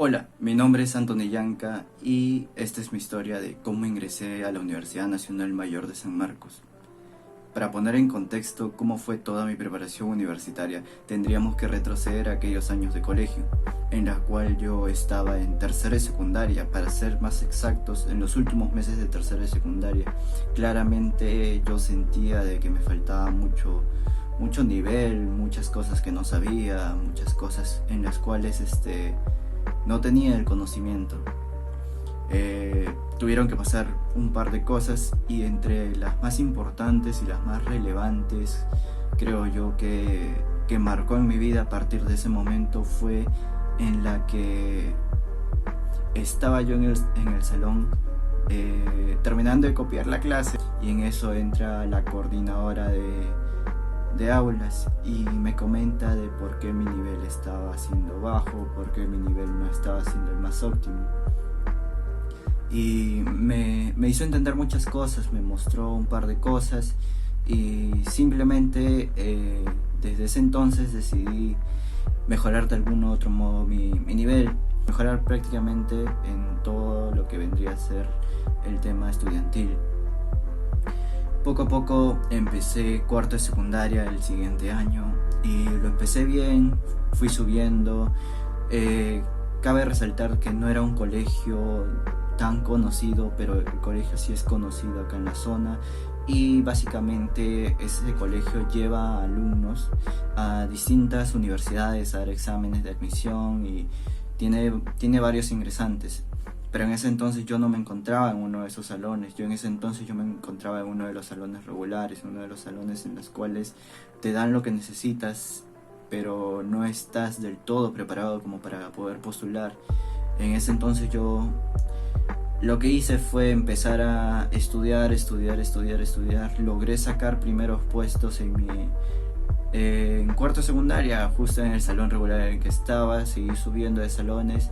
Hola, mi nombre es Anthony Yanca y esta es mi historia de cómo ingresé a la Universidad Nacional Mayor de San Marcos. Para poner en contexto cómo fue toda mi preparación universitaria, tendríamos que retroceder a aquellos años de colegio, en la cual yo estaba en tercera y secundaria, para ser más exactos, en los últimos meses de tercera y secundaria. Claramente yo sentía de que me faltaba mucho nivel, muchas cosas que no sabía, muchas cosas en las cuales no tenía el conocimiento. Tuvieron que pasar un par de cosas y entre las más importantes y las más relevantes, creo yo, que marcó en mi vida a partir de ese momento, fue en la que estaba yo en el salón terminando de copiar la clase, y en eso entra la coordinadora de aulas y me comenta de por qué mi nivel estaba siendo bajo, por qué mi nivel no estaba siendo el más óptimo. Y me hizo entender muchas cosas, me mostró un par de cosas y simplemente desde ese entonces decidí mejorar de algún otro modo mi nivel, mejorar prácticamente en todo lo que vendría a ser el tema estudiantil. Poco a poco empecé cuarto de secundaria el siguiente año y lo empecé bien, fui subiendo. Cabe resaltar que no era un colegio tan conocido, pero el colegio sí es conocido acá en la zona, y básicamente ese colegio lleva alumnos a distintas universidades a dar exámenes de admisión y tiene varios ingresantes. Pero en ese entonces yo no me encontraba en uno de esos salones, yo me encontraba en uno de los salones regulares, uno de los salones en los cuales te dan lo que necesitas, pero no estás del todo preparado como para poder postular. En ese entonces yo lo que hice fue empezar a estudiar. Logré sacar primeros puestos en cuarto de secundaria, justo en el salón regular en el que estaba. Seguí subiendo de salones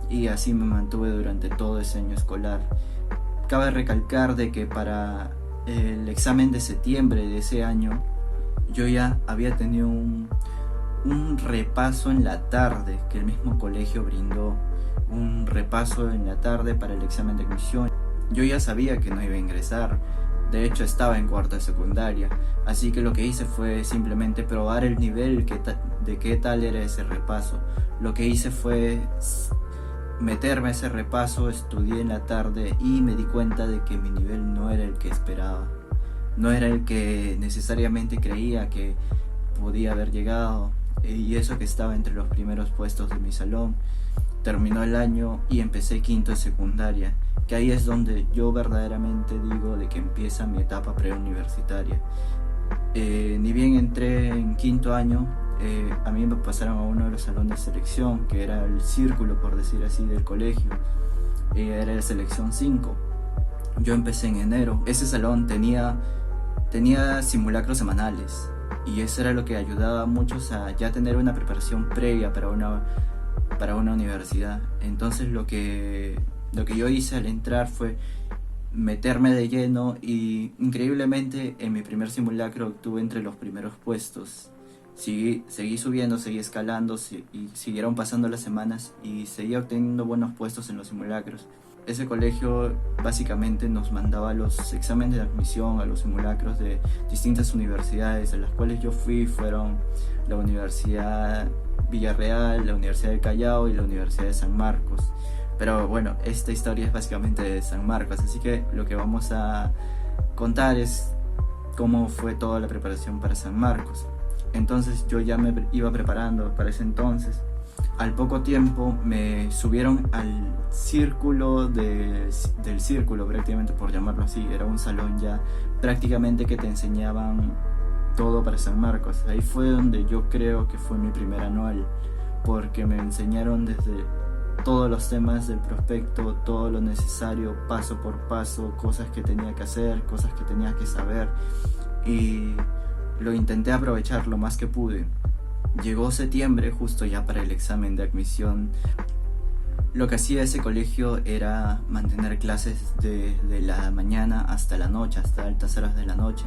y así me mantuve durante todo ese año escolar. Cabe recalcar de que para el examen de septiembre de ese año yo ya había tenido un repaso en la tarde que el mismo colegio brindó, un repaso en la tarde para el examen de admisión. Yo ya sabía que no iba a ingresar, de hecho estaba en cuarta de secundaria, así que lo que hice fue simplemente probar el nivel de qué tal era ese repaso. Lo que hice fue meterme a ese repaso, estudié en la tarde y me di cuenta de que mi nivel no era el que esperaba, no era el que necesariamente creía que podía haber llegado, y eso que estaba entre los primeros puestos de mi salón. Terminó el año y empecé quinto de secundaria, que ahí es donde yo verdaderamente digo de que empieza mi etapa preuniversitaria. Ni bien entré en quinto año, a mí me pasaron a uno de los salones de selección, que era el círculo, por decir así, del colegio. Era la selección 5. Yo empecé en enero. Ese salón tenía simulacros semanales, y eso era lo que ayudaba a muchos a ya tener una preparación previa para una universidad. Entonces lo que yo hice al entrar fue meterme de lleno, y increíblemente en mi primer simulacro obtuve entre los primeros puestos. Seguí subiendo, seguí escalando, y siguieron pasando las semanas y seguí obteniendo buenos puestos en los simulacros. Ese colegio básicamente nos mandaba los exámenes de admisión a los simulacros de distintas universidades, a las cuales yo fueron la Universidad Villarreal, la Universidad del Callao y la Universidad de San Marcos. Pero bueno, esta historia es básicamente de San Marcos, así que lo que vamos a contar es cómo fue toda la preparación para San Marcos. Entonces yo ya me iba preparando para ese entonces. Al poco tiempo me subieron al círculo del círculo, prácticamente, por llamarlo así. Era un salón ya prácticamente que te enseñaban todo para San Marcos. Ahí fue donde yo creo que fue mi primer anual, porque me enseñaron desde todos los temas del prospecto, todo lo necesario, paso por paso, cosas que tenía que hacer, cosas que tenía que saber, y lo intenté aprovechar lo más que pude. Llegó septiembre, justo ya para el examen de admisión. Lo que hacía ese colegio era mantener clases de la mañana hasta la noche, hasta altas horas de la noche,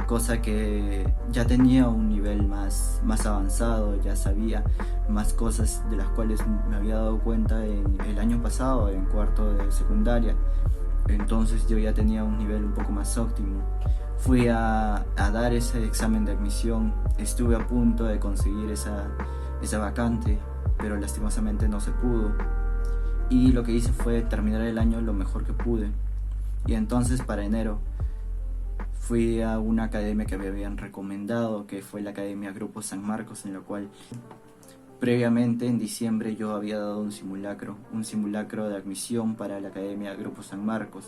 cosa que ya tenía un nivel más avanzado, ya sabía más cosas de las cuales me había dado cuenta el año pasado, en cuarto de secundaria. Entonces yo ya tenía un nivel un poco más óptimo. Fui a dar ese examen de admisión, estuve a punto de conseguir esa vacante, pero lastimosamente no se pudo. Y lo que hice fue terminar el año lo mejor que pude. Y entonces para enero fui a una academia que me habían recomendado, que fue la Academia Grupo San Marcos, en la cual previamente en diciembre yo había dado un simulacro de admisión para la Academia Grupo San Marcos.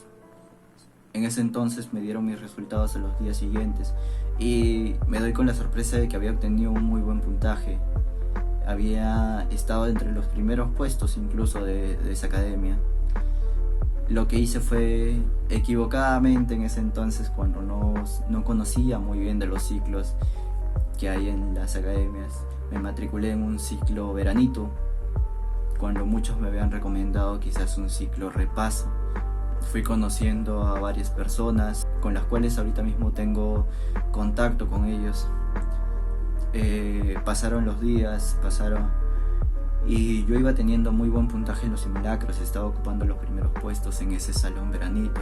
En ese entonces me dieron mis resultados a los días siguientes y me doy con la sorpresa de que había obtenido un muy buen puntaje. Había estado entre los primeros puestos incluso de esa academia. Lo que hice fue, equivocadamente en ese entonces, cuando no conocía muy bien de los ciclos que hay en las academias, me matriculé en un ciclo veranito, cuando muchos me habían recomendado quizás un ciclo repaso. Fui conociendo a varias personas con las cuales ahorita mismo tengo contacto con ellos. Pasaron los días, y yo iba teniendo muy buen puntaje en los simulacros, estaba ocupando los primeros puestos en ese salón veranito.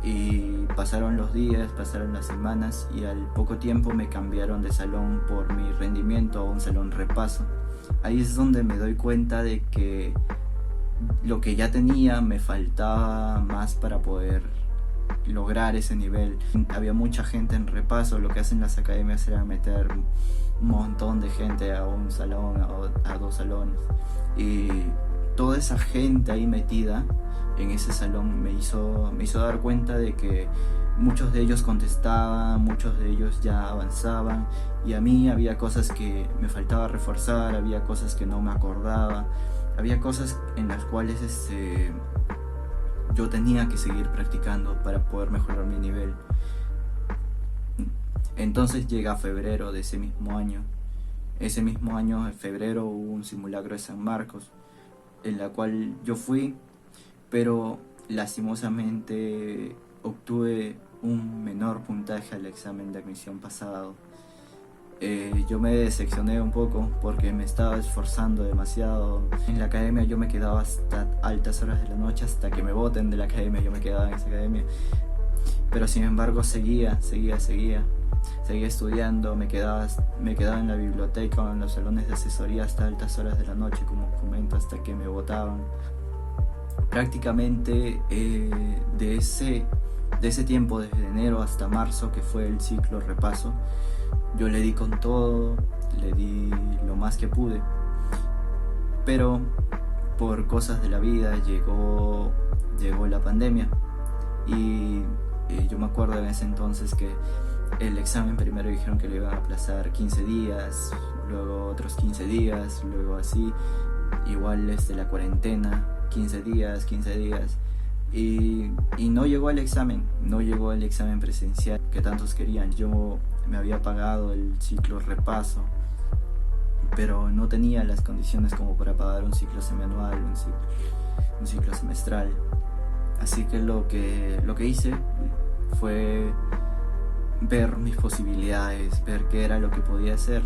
Y pasaron los días, pasaron las semanas y al poco tiempo me cambiaron de salón por mi rendimiento a un salón repaso. Ahí es donde me doy cuenta de que lo que ya tenía me faltaba más para poder lograr ese nivel. Había mucha gente en repaso, lo que hacen las academias era meter un montón de gente a un salón, a dos salones, y toda esa gente ahí metida en ese salón me hizo dar cuenta de que muchos de ellos contestaban, muchos de ellos ya avanzaban, y a mí había cosas que me faltaba reforzar, había cosas que no me acordaba, había cosas en las cuales yo tenía que seguir practicando para poder mejorar mi nivel. Entonces llega febrero de ese mismo año. Ese mismo año, en febrero, hubo un simulacro de San Marcos, en la cual yo fui, pero lastimosamente obtuve un menor puntaje al examen de admisión pasado. Yo me decepcioné un poco porque me estaba esforzando demasiado. En la academia yo me quedaba hasta altas horas de la noche, hasta que me boten de la academia, yo me quedaba en esa academia. Pero sin embargo seguía estudiando, me quedaba en la biblioteca o en los salones de asesoría hasta altas horas de la noche, como comento, hasta que me botaban. Prácticamente de ese tiempo, desde enero hasta marzo, que fue el ciclo repaso, yo le di con todo, le di lo más que pude, pero por cosas de la vida llegó la pandemia y yo me acuerdo en ese entonces que el examen primero dijeron que lo iban a aplazar 15 días, luego otros 15 días, luego así, igual la cuarentena, 15 días, y no llegó el examen presencial que tantos querían. Yo me había pagado el ciclo repaso, pero no tenía las condiciones como para pagar un ciclo semianual, un ciclo semestral. Así que lo que hice fue ver mis posibilidades, ver qué era lo que podía hacer.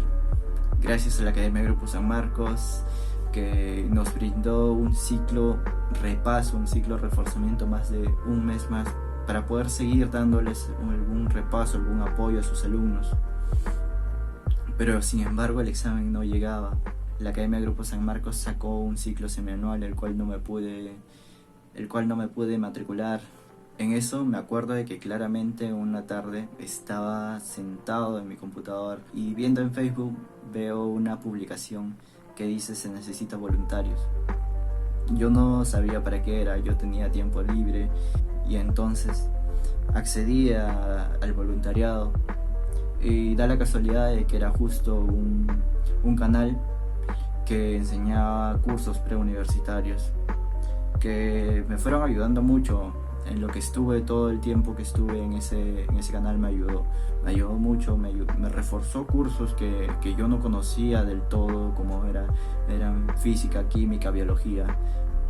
Gracias a la Academia Grupo San Marcos, que nos brindó un ciclo repaso, un ciclo reforzamiento más de un mes más, para poder seguir dándoles algún repaso, algún apoyo a sus alumnos. Pero sin embargo el examen no llegaba. La Academia Grupo San Marcos sacó un ciclo semianual, el cual no me pude matricular. En eso me acuerdo de que claramente una tarde estaba sentado en mi computador y viendo en Facebook veo una publicación que dice: se necesita voluntarios. Yo no sabía para qué era, yo tenía tiempo libre y entonces accedí al voluntariado, y da la casualidad de que era justo un canal que enseñaba cursos preuniversitarios que me fueron ayudando mucho. En lo que estuve, todo el tiempo que estuve en ese canal me ayudó mucho, me reforzó cursos que yo no conocía del todo, como eran física, química, biología.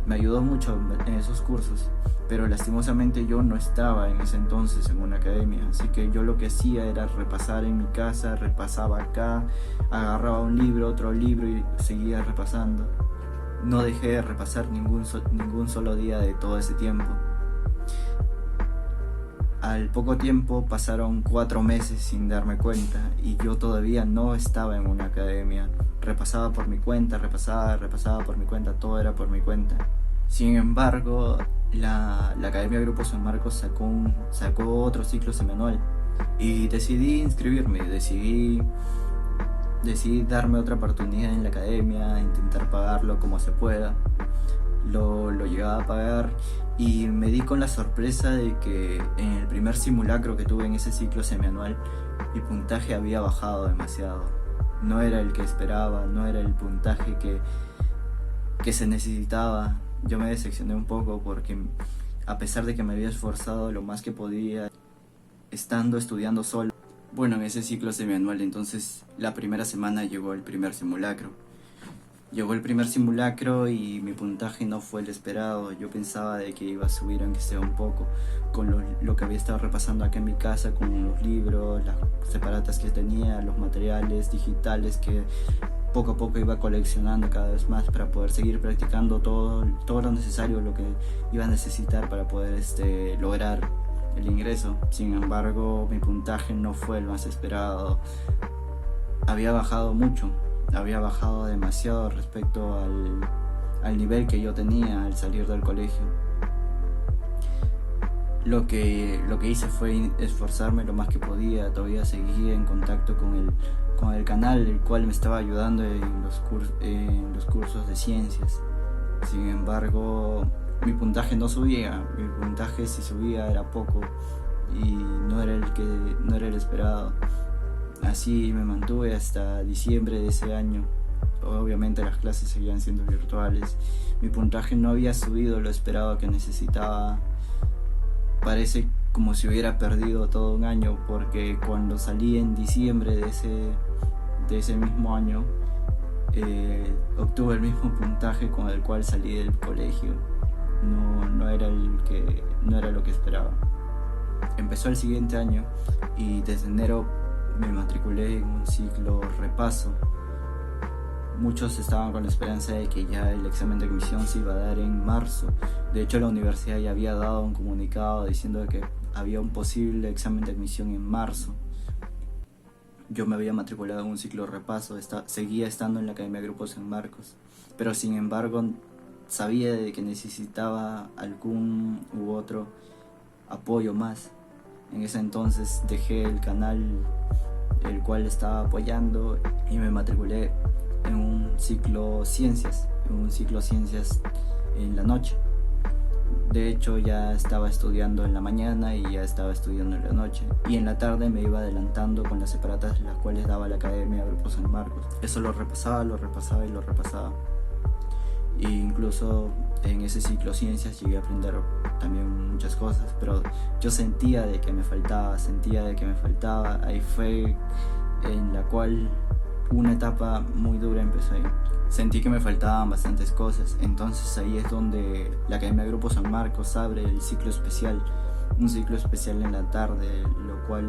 me ayudó mucho en esos cursos, pero lastimosamente yo no estaba en ese entonces en una academia, así que yo lo que hacía era repasar en mi casa, repasaba acá, agarraba un libro, otro libro y seguía repasando. No dejé de repasar ningún solo día de todo ese tiempo. Al poco tiempo pasaron 4 meses sin darme cuenta y yo todavía no estaba en una academia. Repasaba por mi cuenta, repasaba por mi cuenta, todo era por mi cuenta. Sin embargo, la Academia Grupo San Marcos sacó otro ciclo semanal y decidí inscribirme, decidí darme otra oportunidad en la academia, intentar pagarlo como se pueda. Lo llegaba a pagar y me di con la sorpresa de que en el primer simulacro que tuve en ese ciclo semianual mi puntaje había bajado demasiado. No era el que esperaba, no era el puntaje que se necesitaba. Yo me decepcioné un poco porque a pesar de que me había esforzado lo más que podía, estando estudiando solo, bueno, en ese ciclo semianual, entonces la primera semana llegó el primer simulacro. Llegó el primer simulacro y mi puntaje no fue el esperado. Yo pensaba de que iba a subir aunque sea un poco con lo que había estado repasando acá en mi casa, con los libros, las separatas que tenía, los materiales digitales que poco a poco iba coleccionando cada vez más para poder seguir practicando todo lo necesario, lo que iba a necesitar para poder lograr el ingreso. Sin embargo, mi puntaje no fue el más esperado. Había bajado mucho. Había bajado demasiado respecto al nivel que yo tenía al salir del colegio. Lo que hice fue esforzarme lo más que podía. Todavía seguía en contacto con el canal, el cual me estaba ayudando en los cursos de ciencias. Sin embargo, mi puntaje no subía. Mi puntaje, si subía, era poco y no era el esperado. Así me mantuve hasta diciembre de ese año. Obviamente las clases seguían siendo virtuales. Mi puntaje no había subido lo esperado que necesitaba. Parece como si hubiera perdido todo un año, porque cuando salí en diciembre de ese mismo año, obtuve el mismo puntaje con el cual salí del colegio. No era lo que esperaba. Empezó el siguiente año y desde enero me matriculé en un ciclo repaso. Muchos estaban con la esperanza de que ya el examen de admisión se iba a dar en marzo. De hecho, la universidad ya había dado un comunicado diciendo que había un posible examen de admisión en marzo. Yo me había matriculado en un ciclo repaso, seguía estando en la Academia Grupo San Marcos, pero sin embargo sabía de que necesitaba algún u otro apoyo más. En ese entonces dejé el canal el cual estaba apoyando y me matriculé en un ciclo ciencias en la noche. De hecho, ya estaba estudiando en la mañana y ya estaba estudiando en la noche, y en la tarde me iba adelantando con las separatas las cuales daba la Academia Grupo San Marcos. Eso lo repasaba y lo repasaba. E incluso en ese ciclo ciencias llegué a aprender también muchas cosas, pero yo sentía de que me faltaba. Ahí fue en la cual una etapa muy dura empezó ahí. Sentí que me faltaban bastantes cosas, entonces ahí es donde la Academia Grupo San Marcos abre el ciclo especial, un ciclo especial en la tarde, lo cual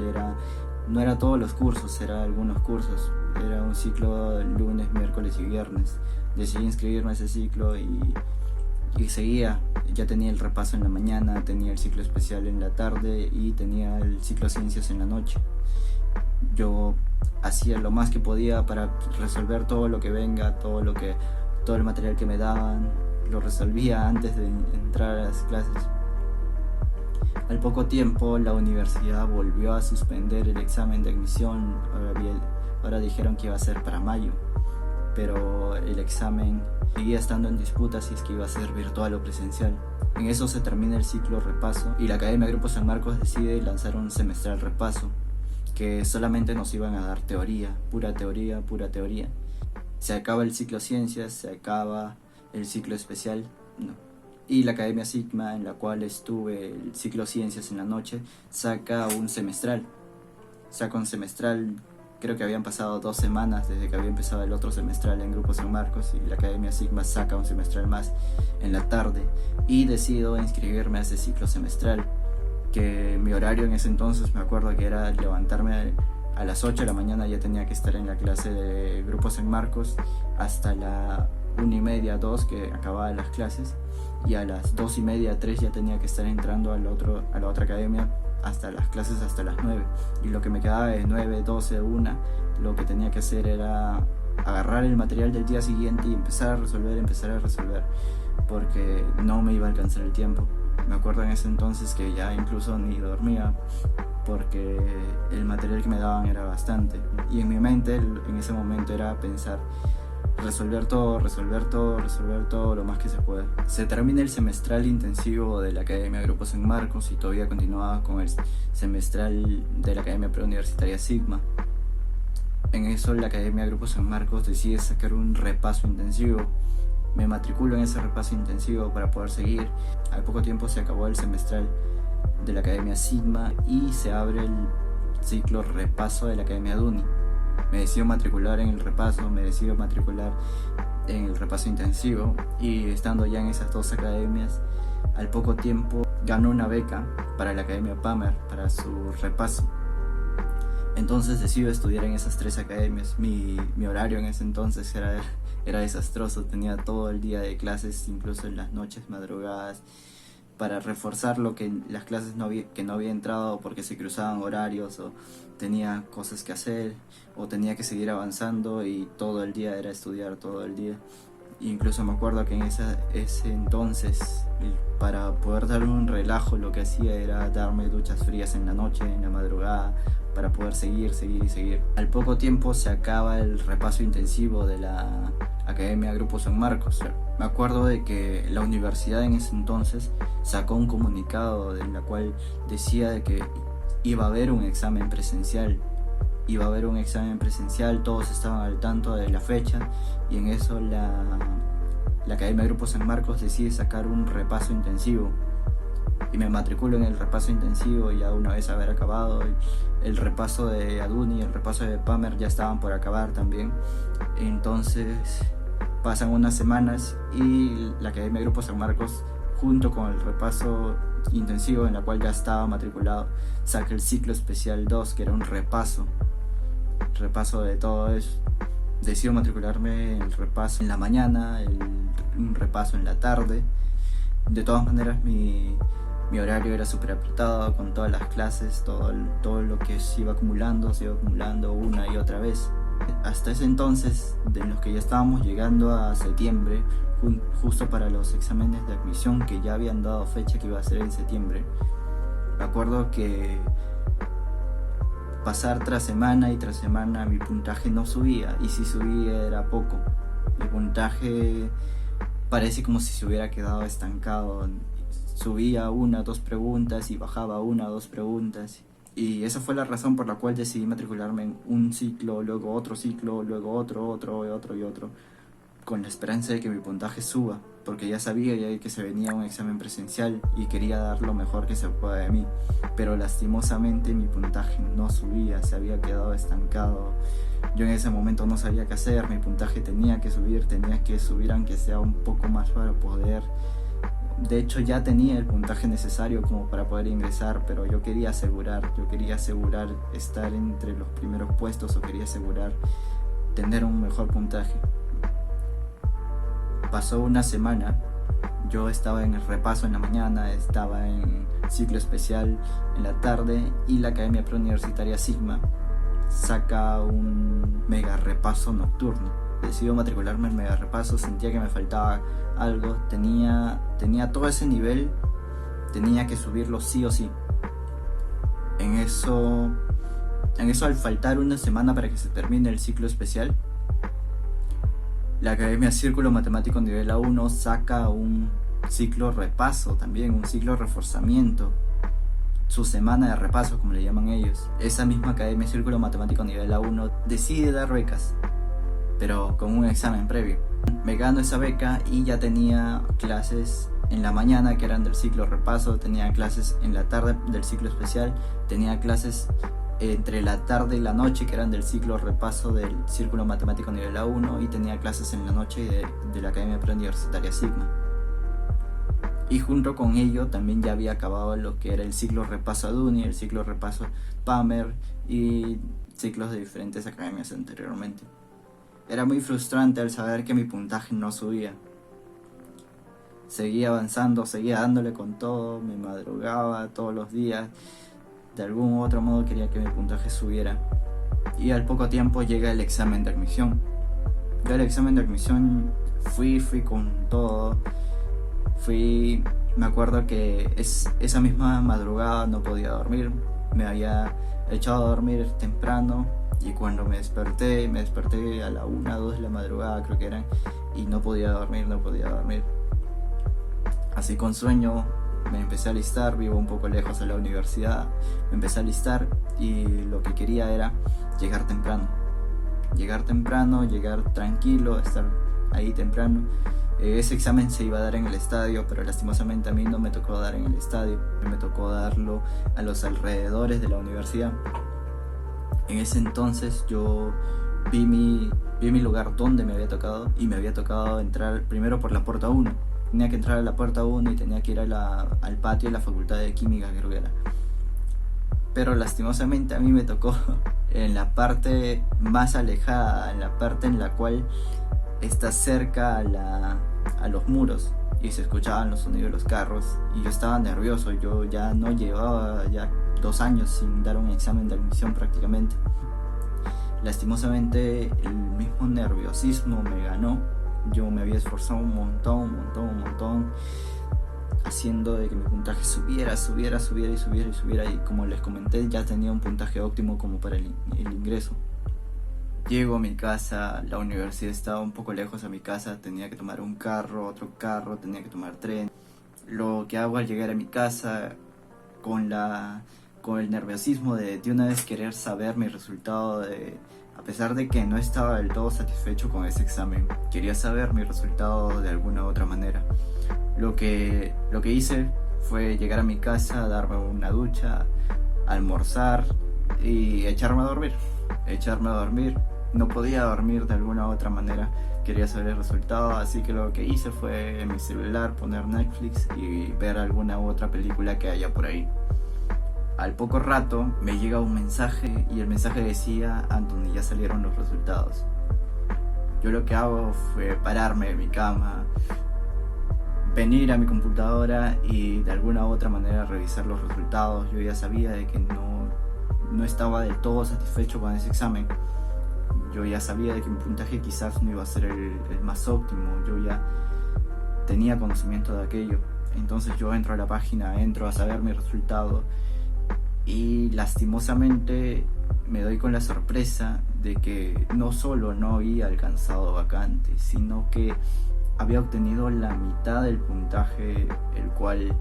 no era todos los cursos, era algunos cursos, era un ciclo lunes, miércoles y viernes. Decidí inscribirme a ese ciclo y seguía. Ya tenía el repaso en la mañana, tenía el ciclo especial en la tarde y tenía el ciclo ciencias en la noche. Yo hacía lo más que podía para resolver todo lo que venga, todo el material que me daban, lo resolvía antes de entrar a las clases. Al poco tiempo la universidad volvió a suspender el examen de admisión. Ahora dijeron que iba a ser para mayo, pero el examen seguía estando en disputa si es que iba a ser virtual o presencial. En eso se termina el ciclo repaso y la Academia Grupo San Marcos decide lanzar un semestral repaso, que solamente nos iban a dar teoría, pura teoría. Se acaba el ciclo ciencias, se acaba el ciclo especial, no. Y la Academia Sigma, en la cual estuve el ciclo ciencias en la noche, saca un semestral creo que habían pasado 2 semanas desde que había empezado el otro semestral en Grupo San Marcos, y la Academia Sigma saca un semestral más en la tarde, y decido inscribirme a ese ciclo semestral, que mi horario en ese entonces me acuerdo que era levantarme a las 8 de la mañana, ya tenía que estar en la clase de Grupo San Marcos hasta la 1:30, 2 que acababan las clases, y a las 2:30, 3 ya tenía que estar entrando a la otra academia hasta las clases hasta las 9, y lo que me quedaba de 9, 12, 1, lo que tenía que hacer era agarrar el material del día siguiente y empezar a resolver, porque no me iba a alcanzar el tiempo. Me acuerdo en ese entonces que ya incluso ni dormía, porque el material que me daban era bastante, y en mi mente en ese momento era pensar resolver todo lo más que se pueda. Se termina el semestral intensivo de la Academia Grupo San Marcos y todavía continuaba con el semestral de la Academia Preuniversitaria Sigma. En eso la Academia Grupo San Marcos decide sacar un repaso intensivo. Me matriculo en ese repaso intensivo para poder seguir. Al poco tiempo se acabó el semestral de la Academia Sigma y se abre el ciclo repaso de la Academia Duni. Me decido matricular en el repaso, intensivo, y estando ya en esas 2 academias, al poco tiempo gano una beca para la Academia Pamer, para su repaso. Entonces decido estudiar en esas 3 academias. Mi horario en ese entonces era desastroso, tenía todo el día de clases, incluso en las noches madrugadas, para reforzar lo que las clases que no había entrado porque se cruzaban horarios, o tenía cosas que hacer, o tenía que seguir avanzando, y todo el día era estudiar, todo el día. Incluso me acuerdo que en ese entonces, para poder darme un relajo, lo que hacía era darme duchas frías en la noche, en la madrugada, para poder seguir. Al poco tiempo se acaba el repaso intensivo de la Academia Grupo San Marcos. Me acuerdo de que la universidad en ese entonces sacó un comunicado en la cual decía de que iba a haber un examen presencial. Todos estaban al tanto de la fecha, y en eso la Academia Grupo San Marcos decide sacar un repaso intensivo. Y me matriculo en el repaso intensivo, y ya una vez haber acabado el repaso de Aduni y el repaso de Pamer ya estaban por acabar también. Entonces pasan unas semanas y la Academia Grupo San Marcos, junto con el repaso intensivo en la cual ya estaba matriculado, saca el ciclo especial 2, que era un repaso de todo eso. Decido matricularme en el repaso en la mañana, un repaso en la tarde. De todas maneras mi horario era súper apretado con todas las clases, todo lo que se iba acumulando una y otra vez. Hasta ese entonces, de los que ya estábamos llegando a septiembre, justo para los exámenes de admisión que ya habían dado fecha que iba a ser en septiembre, me acuerdo que pasar tras semana mi puntaje no subía, y si subía era poco. Mi puntaje parece como si se hubiera quedado estancado. Subía 1 o 2 preguntas y bajaba 1 o 2 preguntas, y esa fue la razón por la cual decidí matricularme en un ciclo, luego otro ciclo, luego otro, con la esperanza de que mi puntaje suba, porque ya sabía que se venía un examen presencial y quería dar lo mejor que se pueda de mí. Pero lastimosamente mi puntaje no subía, se había quedado estancado. Yo en ese momento no sabía qué hacer, mi puntaje tenía que subir aunque sea un poco más para poder. De hecho ya tenía el puntaje necesario como para poder ingresar, pero yo quería asegurar estar entre los primeros puestos, o quería asegurar tener un mejor puntaje. Pasó una semana, yo estaba en el repaso en la mañana, estaba en ciclo especial en la tarde, y la Academia Preuniversitaria Sigma saca un mega repaso nocturno. Decido matricularme en mega repaso, sentía que me faltaba algo, tenía todo ese nivel, tenía que subirlo sí o sí. En eso al faltar una semana para que se termine el ciclo especial, la Academia Círculo Matemático Nivel A1 saca un ciclo repaso también, un ciclo reforzamiento, su semana de repaso como le llaman ellos. Esa misma Academia Círculo Matemático Nivel A1 decide dar becas, pero con un examen previo. Me gano esa beca y ya tenía clases en la mañana que eran del ciclo repaso, tenía clases en la tarde del ciclo especial, tenía clases entre la tarde y la noche, que eran del ciclo repaso del Círculo Matemático Nivel A1, y tenía clases en la noche de la Academia Preuniversitaria Sigma. Y junto con ello también ya había acabado lo que era el ciclo repaso ADUNI, el ciclo repaso PAMER y ciclos de diferentes academias anteriormente. Era muy frustrante al saber que mi puntaje no subía. Seguía avanzando, seguía dándole con todo, me madrugaba todos los días. De algún otro modo quería que mi puntaje subiera. Y al poco tiempo llega el examen de admisión. Yo al examen de admisión fui con todo. Me acuerdo que esa misma madrugada no podía dormir. Me había echado a dormir temprano y cuando me desperté a la 1, 2 de la madrugada creo que eran, y no podía dormir. Así con sueño me empecé a alistar, vivo un poco lejos de la universidad, me empecé a alistar y lo que quería era llegar temprano, llegar tranquilo, estar ahí temprano. Ese examen se iba a dar en el estadio, pero lastimosamente a mí no me tocó dar en el estadio, me tocó darlo a los alrededores de la universidad. En ese entonces yo vi mi lugar donde me había tocado, y me había tocado entrar primero por la puerta 1. Tenía que entrar a la puerta 1 y tenía que ir al patio de la Facultad de Química, creo que era. Pero lastimosamente a mí me tocó en la parte más alejada, en la parte en la cual está cerca a los muros, y se escuchaban los sonidos de los carros, y yo estaba nervioso. Yo ya no llevaba 2 años sin dar un examen de admisión prácticamente. Lastimosamente el mismo nerviosismo me ganó. Yo me había esforzado un montón, haciendo de que mi puntaje subiera, y como les comenté, ya tenía un puntaje óptimo como para el ingreso. Llego a mi casa, la universidad estaba un poco lejos a mi casa, tenía que tomar un carro, otro carro, tenía que tomar tren. Lo que hago al llegar a mi casa, con el nerviosismo de una vez querer saber mi resultado, a pesar de que no estaba del todo satisfecho con ese examen, quería saber mi resultado de alguna u otra manera. Lo que hice fue llegar a mi casa, darme una ducha, almorzar y echarme a dormir. No podía dormir de alguna u otra manera, quería saber el resultado, así que lo que hice fue en mi celular poner Netflix y ver alguna u otra película que haya por ahí. Al poco rato me llega un mensaje, y el mensaje decía: Anthony, ya salieron los resultados. Yo lo que hago fue pararme de mi cama, venir a mi computadora y de alguna u otra manera revisar los resultados. Yo ya sabía de que no estaba del todo satisfecho con ese examen. Yo ya sabía de que mi puntaje quizás no iba a ser el más óptimo. Yo ya tenía conocimiento de aquello. Entonces yo entro a la página, entro a saber mi resultado, y lastimosamente me doy con la sorpresa de que no solo no había alcanzado vacante, sino que había obtenido la mitad del puntaje el cual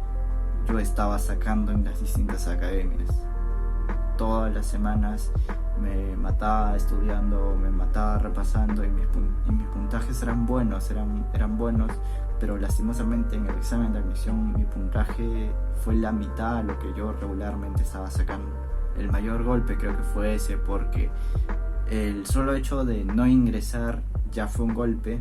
yo estaba sacando en las distintas academias. Todas las semanas me mataba estudiando, me mataba repasando, y mis puntajes eran buenos, pero lastimosamente en el examen de admisión mi puntaje fue la mitad a lo que yo regularmente estaba sacando. El mayor golpe creo que fue ese, porque el solo hecho de no ingresar ya fue un golpe,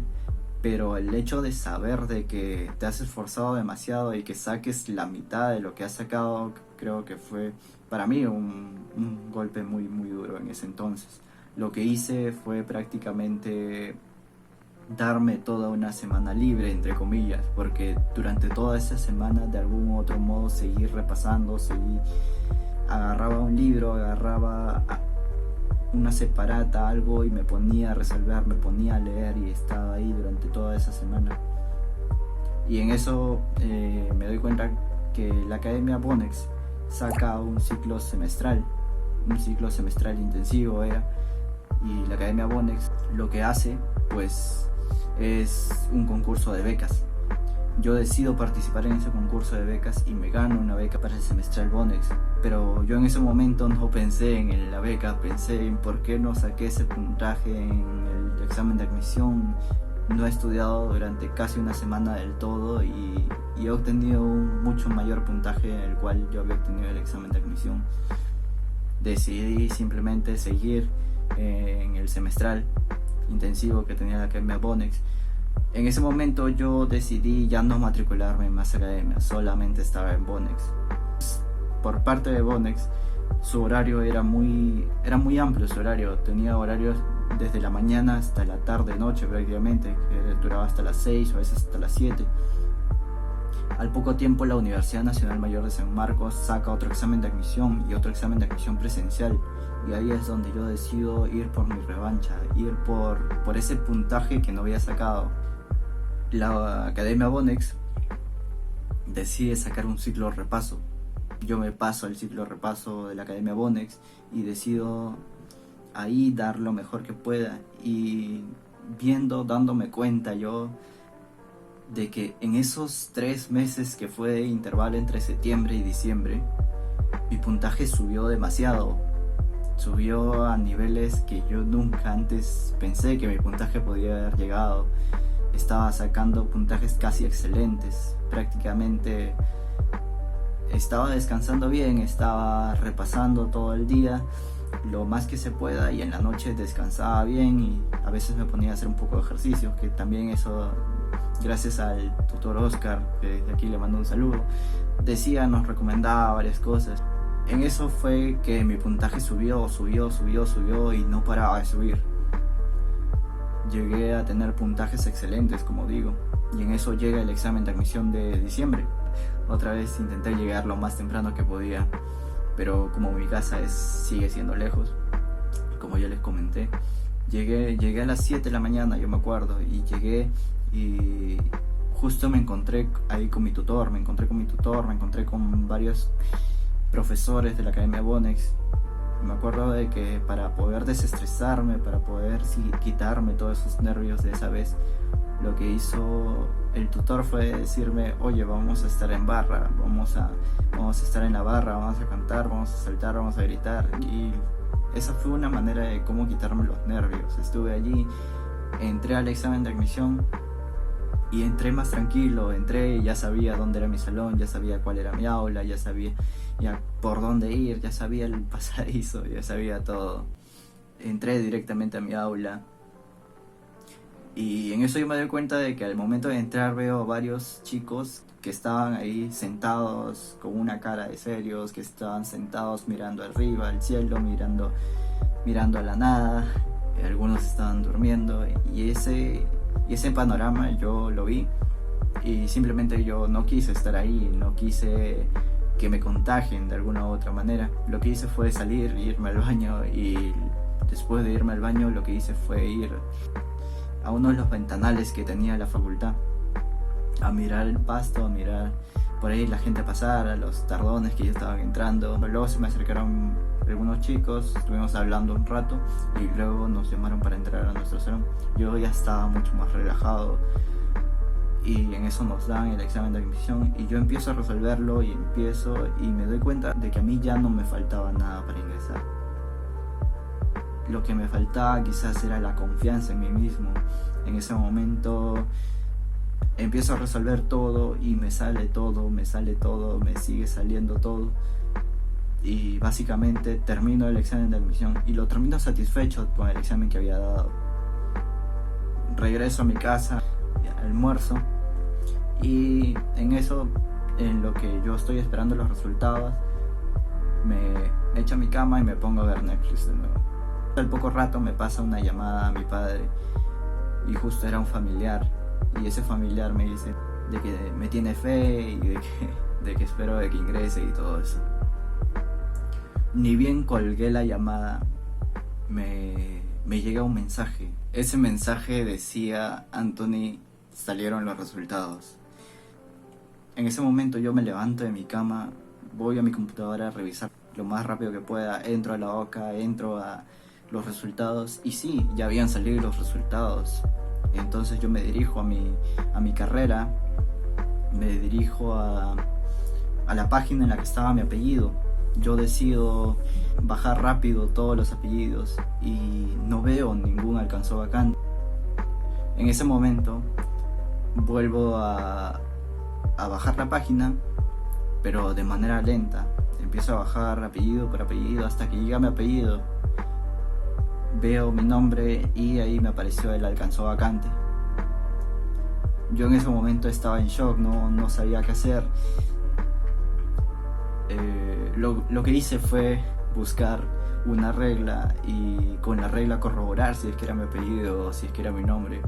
pero el hecho de saber de que te has esforzado demasiado y que saques la mitad de lo que has sacado, creo que fue para mí un golpe muy duro en ese entonces. Lo que hice fue prácticamente darme toda una semana libre, entre comillas, porque durante toda esa semana de algún otro modo seguí repasando, agarraba un libro, agarraba una separata, algo, y me ponía a resolver, me ponía a leer, y estaba ahí durante toda esa semana. Y en eso me doy cuenta que la Academia Bonex saca un ciclo semestral intensivo era, y la Academia Bonex lo que hace pues es un concurso de becas. Yo decido participar en ese concurso de becas y me gano una beca para el semestral Bonex, pero yo en ese momento no pensé en la beca, pensé en por qué no saqué ese puntaje en el examen de admisión. No he estudiado durante casi una semana del todo y he obtenido un mucho mayor puntaje en el cual yo había obtenido el examen de admisión. decidí simplemente seguir en el semestral intensivo que tenía la Academia Bonex. En ese momento yo decidí ya no matricularme en más academias, solamente estaba en Bonex. Por parte de Bonex, su horario era muy amplio, su horario tenía horarios desde la mañana hasta la tarde, noche prácticamente, que duraba hasta las 6 o a veces hasta las 7. Al poco tiempo la Universidad Nacional Mayor de San Marcos saca otro examen de admisión y otro examen de admisión presencial, y ahí es donde yo decido ir por mi revancha, ir por ese puntaje que no había sacado. La Academia Bonex decide sacar un ciclo repaso. Yo me paso el ciclo repaso de la Academia Bonex y decido ahí dar lo mejor que pueda, y dándome cuenta yo de que en esos 3 meses que fue de intervalo entre septiembre y diciembre, mi puntaje subió demasiado. Subió a niveles que yo nunca antes pensé que mi puntaje podía haber llegado. Estaba sacando puntajes casi excelentes. Prácticamente estaba descansando bien, estaba repasando todo el día lo más que se pueda, y en la noche descansaba bien, y a veces me ponía a hacer un poco de ejercicio, que también eso, gracias al tutor Oscar, que desde aquí le mando un saludo, nos recomendaba varias cosas. En eso fue que mi puntaje subió y no paraba de subir. Llegué a tener puntajes excelentes, como digo, y en eso llega el examen de admisión de diciembre. Otra vez intenté llegar lo más temprano que podía, pero como mi casa sigue siendo lejos, como ya les comenté, llegué a las 7 de la mañana, yo me acuerdo, y llegué y justo me encontré ahí con mi tutor, me encontré con varios profesores de la Academia Bonex. Me acuerdo de que para poder desestresarme, para poder quitarme todos esos nervios de esa vez, lo que hizo el tutor fue decirme: oye, vamos a estar en barra, vamos a estar en la barra, vamos a cantar, vamos a saltar, vamos a gritar. Y esa fue una manera de cómo quitarme los nervios. Estuve allí, entré al examen de admisión y entré más tranquilo. Entré, ya sabía dónde era mi salón, ya sabía cuál era mi aula, ya sabía por dónde ir, ya sabía el pasadizo, ya sabía todo. Entré directamente a mi aula. Y en eso yo me doy cuenta de que al momento de entrar veo varios chicos que estaban ahí sentados con una cara de serios, que estaban sentados mirando arriba, al cielo, mirando a la nada. Algunos estaban durmiendo, y ese panorama yo lo vi, y simplemente yo no quise estar ahí, no quise que me contagien de alguna u otra manera. Lo que hice fue salir, irme al baño, y después de irme al baño lo que hice fue ir a uno de los ventanales que tenía la facultad, a mirar el pasto, a mirar por ahí la gente pasar, a los tardones que ya estaban entrando. Luego se me acercaron algunos chicos, estuvimos hablando un rato y luego nos llamaron para entrar a nuestro salón. Yo ya estaba mucho más relajado, y en eso nos dan el examen de admisión y yo empiezo a resolverlo y me doy cuenta de que a mí ya no me faltaba nada para ingresar. Lo que me faltaba quizás era la confianza en mí mismo. En ese momento empiezo a resolver todo y me sale todo, me sigue saliendo todo, y básicamente termino el examen de admisión y lo termino satisfecho con el examen que había dado. Regreso a mi casa, almuerzo, y en eso, en lo que yo estoy esperando los resultados, me echo a mi cama y me pongo a ver Netflix de nuevo. Al poco rato me pasa una llamada a mi padre, y justo era un familiar, y ese familiar me dice de que me tiene fe y de que espero de que ingrese y todo eso. Ni bien colgué la llamada, me llega un mensaje. Ese mensaje decía: Anthony, salieron los resultados. En ese momento yo me levanto de mi cama, voy a mi computadora a revisar lo más rápido que pueda, entro a la OCA, entro a los resultados, y sí, ya habían salido los resultados. Entonces yo me dirijo a mi carrera, me dirijo a la página en la que estaba mi apellido. Yo decido bajar rápido todos los apellidos y no veo ningún alcanzó vacante. En ese momento vuelvo a bajar la página, pero de manera lenta. empiezo a bajar apellido por apellido hasta que llega mi apellido. Veo mi nombre y ahí me apareció el alcanzó vacante. Yo en ese momento estaba en shock, no sabía qué hacer. Lo que hice fue buscar una regla y con la regla corroborar si es que era mi apellido o si es que era mi nombre.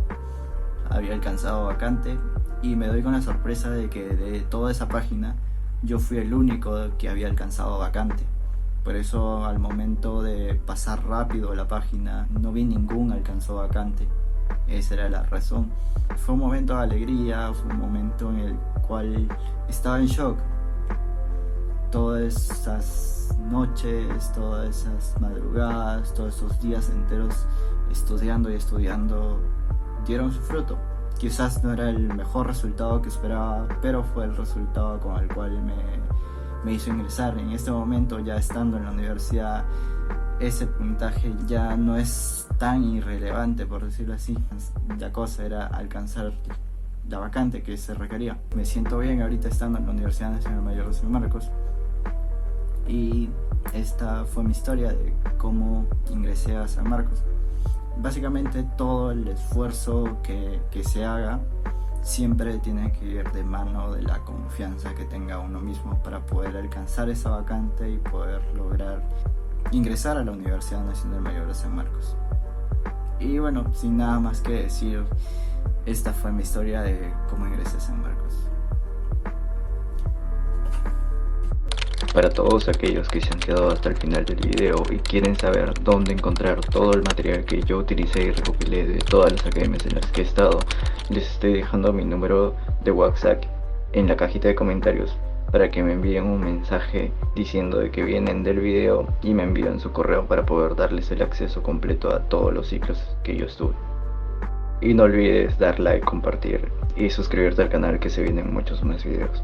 Había alcanzado vacante y me doy con la sorpresa de que de toda esa página yo fui el único que había alcanzado vacante. Por eso al momento de pasar rápido la página no vi ningún alcanzó vacante. Esa era la razón. Fue un momento de alegría, fue un momento en el cual estaba en shock. Todas esas noches, todas esas madrugadas, todos esos días enteros estudiando y estudiando dieron su fruto. Quizás no era el mejor resultado que esperaba, pero fue el resultado con el cual me hizo ingresar. En este momento, ya estando en la universidad, ese puntaje ya no es tan irrelevante, por decirlo así. La cosa era alcanzar la vacante que se requería. Me siento bien ahorita estando en la Universidad Nacional Mayor de San Marcos. Y esta fue mi historia de cómo ingresé a San Marcos. Básicamente todo el esfuerzo que se haga siempre tiene que ir de mano de la confianza que tenga uno mismo para poder alcanzar esa vacante y poder lograr ingresar a la Universidad Nacional Mayor de San Marcos. Y bueno, sin nada más que decir, esta fue mi historia de cómo ingresé a San Marcos. Para todos aquellos que se han quedado hasta el final del video y quieren saber dónde encontrar todo el material que yo utilicé y recopilé de todas las academias en las que he estado, les estoy dejando mi número de WhatsApp en la cajita de comentarios para que me envíen un mensaje diciendo de que vienen del video y me envíen su correo para poder darles el acceso completo a todos los ciclos que yo estuve. Y no olvides dar like, compartir y suscribirte al canal, que se vienen muchos más videos.